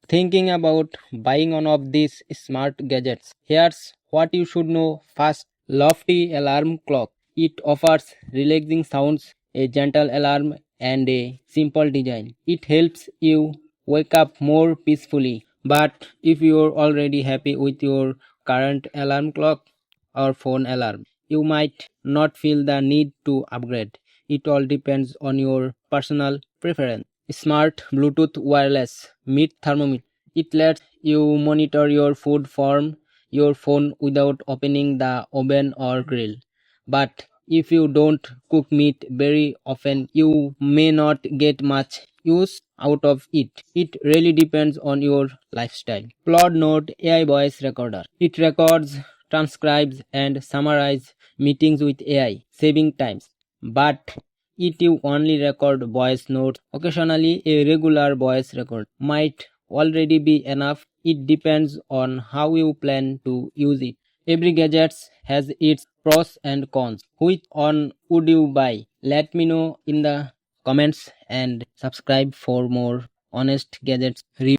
Thinking about buying one of these smart gadgets? Here's what you should know first. Loftie Alarm Clock. It offers relaxing sounds, a gentle alarm, and a simple design. It helps you wake up more peacefully. But if you're already happy with your current alarm clock or phone alarm, you might not feel the need to upgrade. It all depends on your personal preference. Smart Bluetooth wireless Meat Thermometer. It lets you monitor your food from your phone without opening the oven or grill. But if you don't cook meat very often, you may not get much use out of it. It really depends on your lifestyle. Claude Note AI voice recorder. It records, transcribes, and summarizes meetings with AI, saving times. But it you only record voice notes. Occasionally, a regular voice record might already be enough. It depends on how you plan to use it. Every gadget has its pros and cons. Which one would you buy? Let me know in the comments and subscribe for more honest gadgets reviews.